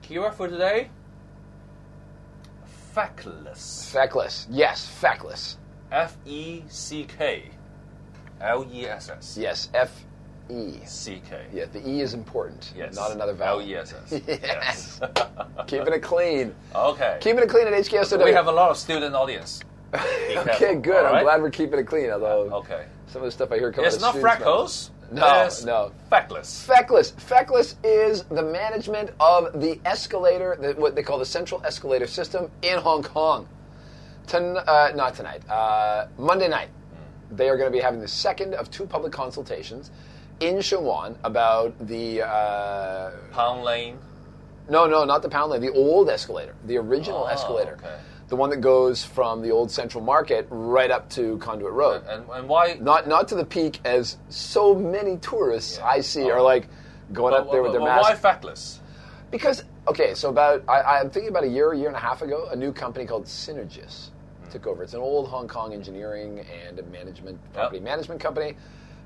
Keyword for today? Feckless. Feckless. Yes, feckless. F-E-C-K-L-E-S-S. Yes, F-E-C-K. Yeah, the E is important. Yes. Not another vowel. L-E-S-S. Yes. Keeping it clean. Okay. Keeping it clean at HKSOW. We have a lot of student audience. Okay, good. Right? I'm glad we're keeping it clean, although okay. some of the stuff I hear coming out of It's not students' freckles. No. Feckless. Feckless. Feckless is the management of the escalator, what they call the central escalator system in Hong Kong. Not tonight. Monday night. They are going to be having the second of 2 public consultations in Sheung about the... Pound Lane? No, not the Pound Lane. The old escalator. The original escalator. Okay. The one that goes from the old Central Market right up to Conduit Road. And why? Not to the peak, as so many tourists I see are like going up there with their masks. Why feckless? Because, okay, so I'm thinking about a year and a half ago, a new company called Synergis took over. It's an old Hong Kong engineering and property management company.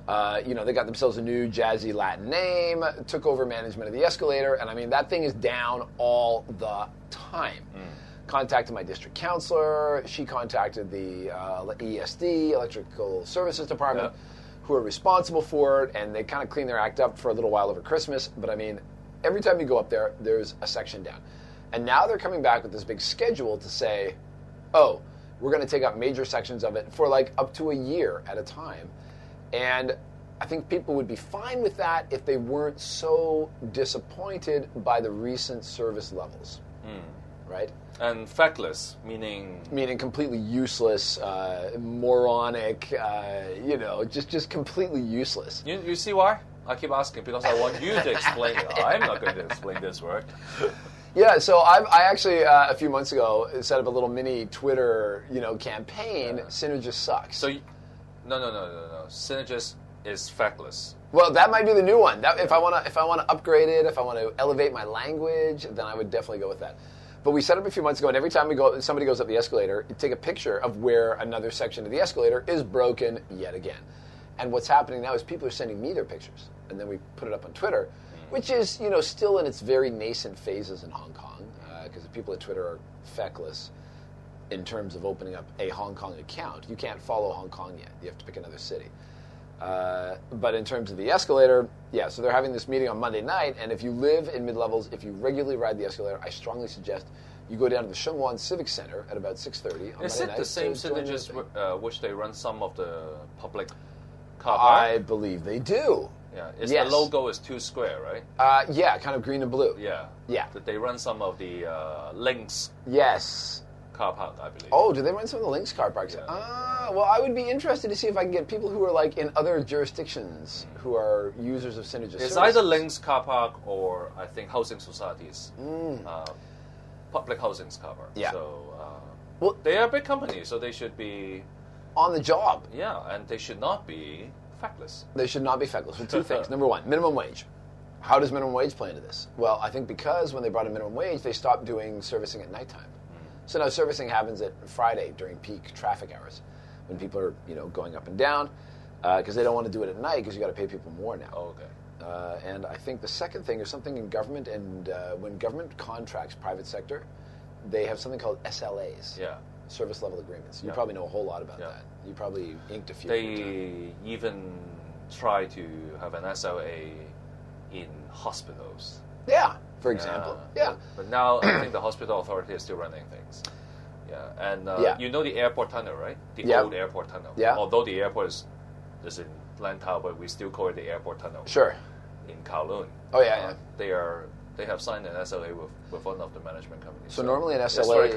They got themselves a new jazzy Latin name, took over management of the escalator, and I mean, that thing is down all the time. Contacted my district counselor. She contacted the ESD, Electrical Services Department, who are responsible for it, and they kind of cleaned their act up for a little while over Christmas. But I mean, every time you go up there, there's a section down. And now they're coming back with this big schedule to say, oh, we're going to take up major sections of it for like up to a year at a time. And I think people would be fine with that if they weren't so disappointed by the recent service levels. Right? And feckless, meaning completely useless, moronic, just completely useless. You see why? I keep asking because I want you to explain it. I'm not going to explain this word. Yeah, so I actually a few months ago set up a little mini Twitter, campaign. Synergis sucks. So, no. Synergis is feckless. Well, that might be the new one. If I want to upgrade it, if I want to elevate my language, then I would definitely go with that. But we set up a few months ago, and every time somebody goes up the escalator, you take a picture of where another section of the escalator is broken yet again. And what's happening now is people are sending me their pictures, and then we put it up on Twitter, which is still in its very nascent phases in Hong Kong, because the people at Twitter are feckless in terms of opening up a Hong Kong account. You can't follow Hong Kong yet. You have to pick another city. But in terms of the escalator, so they're having this meeting on Monday night, and if you live in mid-levels, if you regularly ride the escalator, I strongly suggest you go down to the Sheung Civic Center at about 6:30 on Monday night. Is it the same Synergis which they run some of the public car park? I believe they do. Yeah, the logo is 2 square, right? Kind of green and blue. Yeah. That they run some of the links. Yes. Car park, I believe. Oh, do they run some of the links car parks? Yeah. Well, I would be interested to see if I can get people who are like in other jurisdictions who are users of Synergis. It's either links car park or I think housing societies, public housing car park. Yeah. So they are big companies, so they should be on the job. Yeah, and they should not be feckless. They should not be feckless. Well, 2 things. Number 1, minimum wage. How does minimum wage play into this? Well, I think because when they brought in minimum wage, they stopped doing servicing at nighttime. So now servicing happens at Friday during peak traffic hours when people are, going up and down because they don't want to do it at night because you got to pay people more now. Oh, okay. And I think the second thing is something in government, and when government contracts private sector, they have something called SLAs. Yeah. Service level agreements. You probably know a whole lot about that. You probably inked a few. They even try to have an SLA in hospitals. Yeah, for example. Yeah. But now I think the hospital authority is still running things. Yeah, and the airport tunnel, right? The old airport tunnel. Yeah. Although the airport is in Lantau, but we still call it the airport tunnel. Sure. In Kowloon. Oh yeah. They have signed an SLA with one of the management companies. So normally an SLA,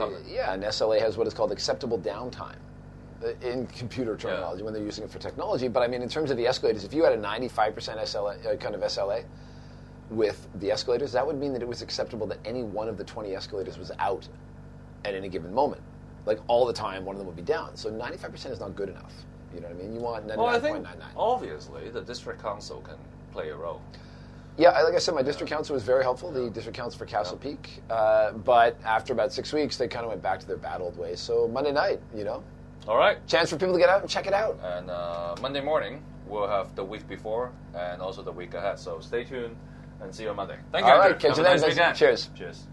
an SLA has what is called acceptable downtime in computer terminology when they're using it for technology. But I mean, in terms of the escalators, if you had a 95% SLA, kind of SLA with the escalators, that would mean that it was acceptable that any one of the 20 escalators was out at any given moment. Like all the time, one of them would be down. So 95% is not good enough. You know what I mean? You want 99.99. Well, I think obviously the district council can play a role. Yeah, like I said, my district council was very helpful, the district council for Castle Peak. But after about 6 weeks, they kind of went back to their bad old ways. So Monday night, All right. Chance for people to get out and check it out. And Monday morning, we'll have the week before and also the week ahead. So stay tuned and see you on Monday. Thank you. All right, catch you then. Nice weekend. Cheers. Cheers.